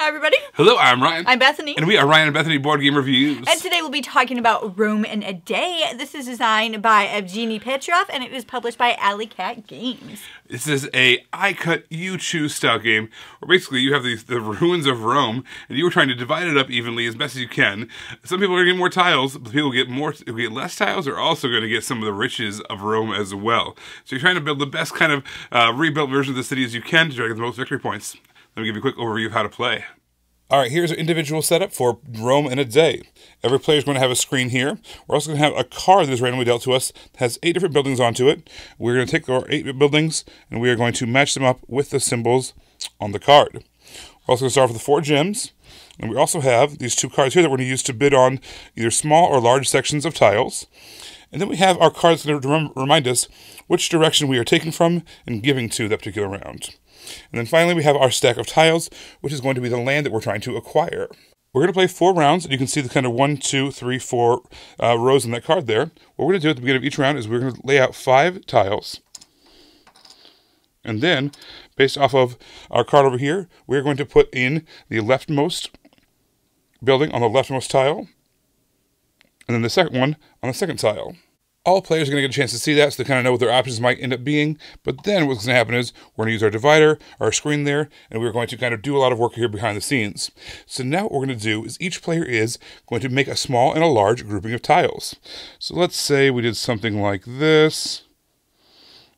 Hi, everybody. Hello, I'm Ryan. I'm Bethany. And we are Ryan and Bethany Board Game Reviews. And today we'll be talking about Rome in a Day. This is designed by Evgeny Petrov, and it is published by Alley Cat Games. This is a I cut, you choose style game, where basically you have the ruins of Rome, and you are trying to divide it up evenly as best as you can. Some people are getting more tiles, but people who get less tiles are also going to get some of the riches of Rome as well. So you're trying to build the best kind of rebuilt version of the city as you can to try to get the most victory points. Let me give you a quick overview of how to play. Alright, here's our individual setup for Rome in a Day. Every player is going to have a screen here. We're also going to have a card that is randomly dealt to us that has 8 different buildings onto it. We're going to take our 8 buildings and we are going to match them up with the symbols on the card. We're also going to start off with the 4 gems. And we also have these 2 cards here that we're going to use to bid on either small or large sections of tiles. And then we have our cards that are going to remind us which direction we are taking from and giving to that particular round. And then finally we have our stack of tiles, which is going to be the land that we're trying to acquire. We're going to play 4 rounds, and you can see the kind of 1, 2, 3, 4 rows in that card there. What we're going to do at the beginning of each round is we're going to lay out 5 tiles. And then, based off of our card over here, we're going to put in the leftmost building on the leftmost tile, and then the second one on the second tile. All players are going to get a chance to see that, so they kind of know what their options might end up being. But then what's going to happen is we're going to use our divider, our screen there, and we're going to kind of do a lot of work here behind the scenes. So now what we're going to do is each player is going to make a small and a large grouping of tiles. So let's say we did something like this.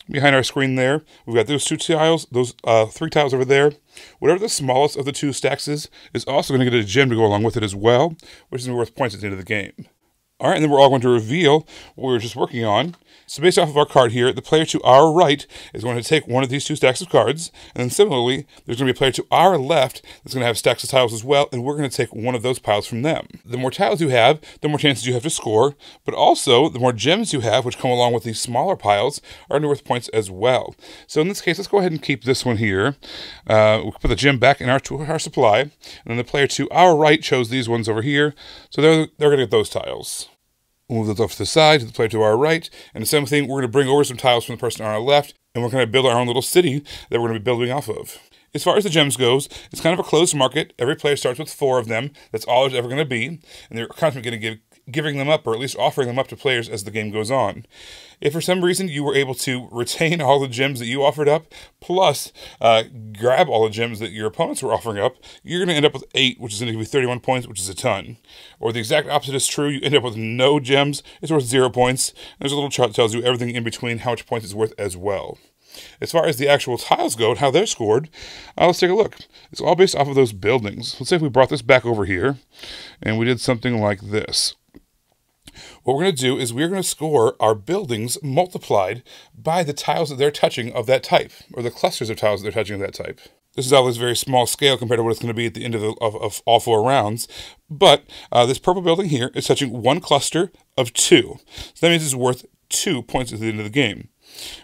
Behind our screen there, we've got those 2 tiles, those 3 tiles over there. Whatever the smallest of the 2 stacks is also going to get a gem to go along with it as well, which is worth points at the end of the game. Alright, and then we're all going to reveal what we were just working on. So based off of our card here, the player to our right is going to take one of these 2 stacks of cards. And then similarly, there's going to be a player to our left that's going to have stacks of tiles as well, and we're going to take one of those piles from them. The more tiles you have, the more chances you have to score, but also the more gems you have, which come along with these smaller piles, are worth points as well. So in this case, let's go ahead and keep this one here. We'll put the gem back in our supply, and then the player to our right chose these ones over here, so they're going to get those tiles. We'll move those off to the side, to the player to our right, and the same thing, we're going to bring over some tiles from the person on our left, and we're going to build our own little city that we're going to be building off of. As far as the gems goes, it's kind of a closed market. Every player starts with 4 of them. That's all there's ever going to be, and they're constantly going to giving them up, or at least offering them up to players as the game goes on. If for some reason you were able to retain all the gems that you offered up, plus grab all the gems that your opponents were offering up, you're going to end up with 8, which is going to give you 31 points, which is a ton. Or the exact opposite is true. You end up with no gems. It's worth 0 points. There's a little chart that tells you everything in between, how much points it's worth as well. As far as the actual tiles go and how they're scored, let's take a look. It's all based off of those buildings. Let's say if we brought this back over here, and we did something like this. What we're going to do is we're going to score our buildings multiplied by the tiles that they're touching of that type, or the clusters of tiles that they're touching of that type. This is always very small scale compared to what it's going to be at the end of all 4 rounds. But this purple building here is touching 1 cluster of 2. So that means it's worth 2 points at the end of the game.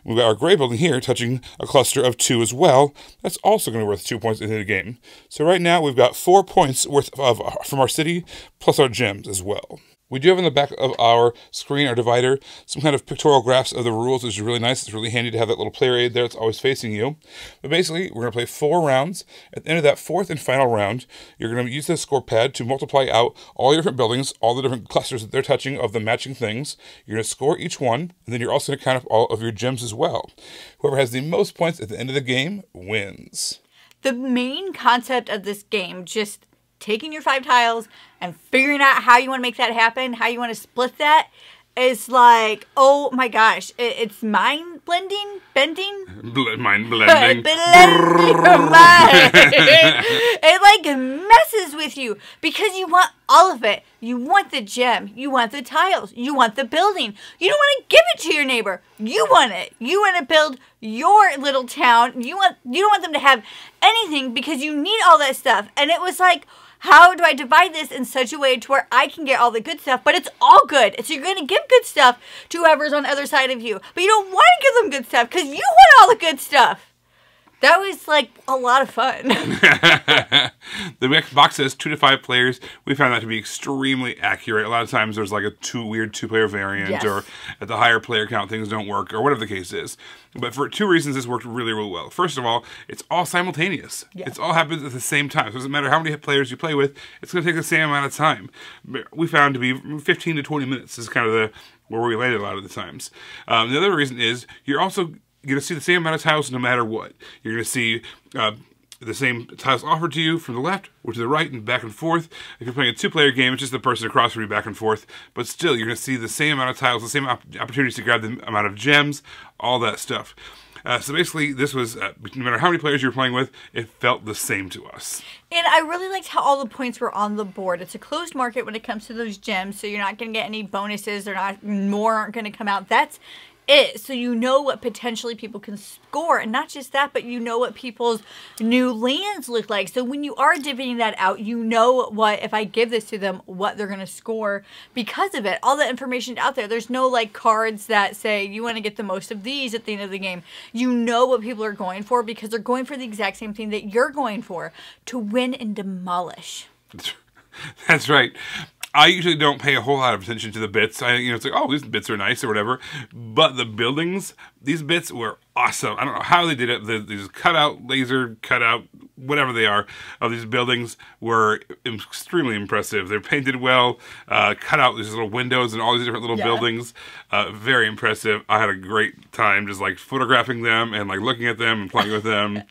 We've got our gray building here touching a cluster of 2 as well. That's also going to be worth 2 points at the end of the game. So right now we've got 4 points worth from our city plus our gems as well. We do have in the back of our screen, our divider, some kind of pictorial graphs of the rules, which is really nice. It's really handy to have that little player aid there that's always facing you. But basically, we're going to play 4 rounds. At the end of that 4th and final round, you're going to use the score pad to multiply out all your different buildings, all the different clusters that they're touching of the matching things. You're going to score each one, and then you're also going to count up all of your gems as well. Whoever has the most points at the end of the game wins. The main concept of this game, just taking your 5 tiles and figuring out how you want to make that happen, how you want to split that, is like, oh my gosh, it's mind bending. Mind blending. Blending your mind. It like messes with you because you want all of it. You want the gem. You want the tiles. You want the building. You don't want to give it to your neighbor. You want it. You want to build your little town. You don't want them to have anything because you need all that stuff. And it was like, how do I divide this in such a way to where I can get all the good stuff, but it's all good? So you're going to give good stuff to whoever's on the other side of you, but you don't want to give them good stuff because you want all the good stuff. That was like a lot of fun. The box says 2 to 5 players. We found that to be extremely accurate. A lot of times there's like a weird two-player variant, Yes. or at the higher player count things don't work, or whatever the case is. But for 2 reasons, this worked really, really well. First of all, it's all simultaneous. Yeah. It's all happens at the same time. So it doesn't matter how many players you play with, it's going to take the same amount of time. We found to be 15 to 20 minutes is kind of where we landed a lot of the times. The other reason is you're also going to see the same amount of tiles no matter what. You're going to see the same tiles offered to you from the left or to the right and back and forth. If you're playing a 2-player game, it's just the person across from you back and forth. But still, you're going to see the same amount of tiles, the same opportunities to grab the amount of gems, all that stuff. So basically, this was, no matter how many players you were playing with, it felt the same to us. And I really liked how all the points were on the board. It's a closed market when it comes to those gems, so you're not going to get any bonuses. More aren't going to come out. That's it. So you know what potentially people can score. And not just that, but you know what people's new lands look like. So when you are divvying that out, you know what, if I give this to them, what they're going to score because of it. All the information out there. There's no like cards that say you want to get the most of these at the end of the game. You know what people are going for because they're going for the exact same thing that you're going for, to win and demolish. That's right. I usually don't pay a whole lot of attention to the bits. It's like, oh, these bits are nice or whatever. But the buildings, these bits were awesome. I don't know how they did it. These laser cutout, whatever they are, of these buildings were extremely impressive. They're painted well, cut out these little windows and all these different little buildings. Very impressive. I had a great time just like photographing them and like looking at them and playing with them.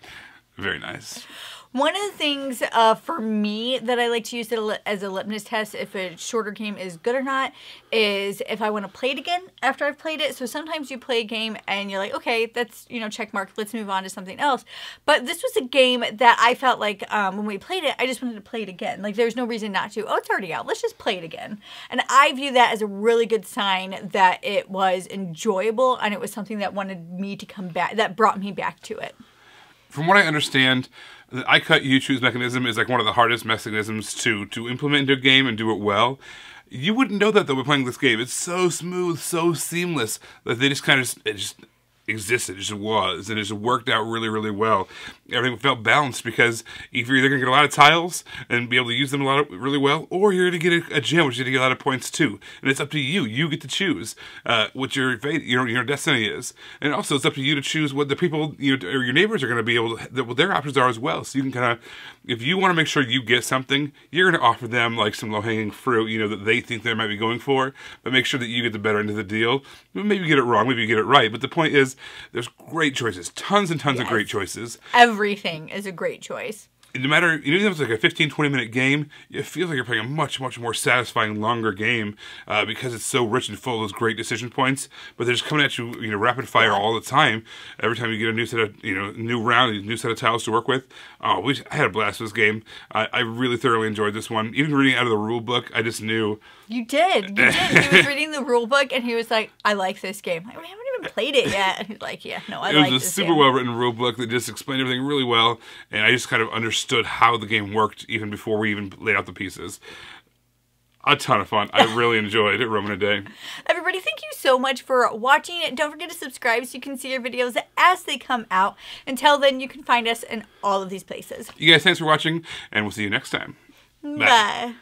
Very nice. One of the things for me that I like to use as a litmus test if a shorter game is good or not is if I want to play it again after I've played it. So sometimes you play a game and you're like, okay, that's, check mark, let's move on to something else. But this was a game that I felt like when we played it, I just wanted to play it again. Like there's no reason not to. Oh, it's already out. Let's just play it again. And I view that as a really good sign that it was enjoyable and it was something that wanted me to come back, that brought me back to it. From what I understand, the I cut, you choose mechanism is like one of the hardest mechanisms to implement into a game and do it well. You wouldn't know that though by playing this game. It's so smooth, so seamless that they just kind of existed, it just was, and it just worked out really, really well. Everything felt balanced because if you're either going to get a lot of tiles and be able to use them really well, or you're going to get a gem, which you're going to get a lot of points too. And it's up to you. You get to choose what your fate, your destiny is. And also it's up to you to choose what the people, or your neighbors are going to be able to, what their options are as well. So you can kind of, if you want to make sure you get something, you're going to offer them like some low-hanging fruit, that they think they might be going for, but make sure that you get the better end of the deal. Maybe you get it wrong, maybe you get it right, but the point is, there's great choices, tons and tons of great choices. Everything is a great choice. No matter, even if it's like a 15, 20-minute game, it feels like you're playing a much, much more satisfying, longer game because it's so rich and full of those great decision points. But they're just coming at you, rapid fire all the time. Every time you get a new set of, new round, a new set of tiles to work with. Oh, I had a blast with this game. I really thoroughly enjoyed this one. Even reading out of the rule book, I just knew. You did. He was reading the rule book and he was like, I like this game. We haven't even played it yet. And he's like, yeah, no, I like this game. It was a super well-written rule book that just explained everything really well. And I just kind of understood how the game worked even before we even laid out the pieces. A ton of fun. I really enjoyed it, Roman a Day. Everybody, thank you so much for watching. Don't forget to subscribe so you can see our videos as they come out. Until then, you can find us in all of these places. You guys, thanks for watching, and we'll see you next time. Bye.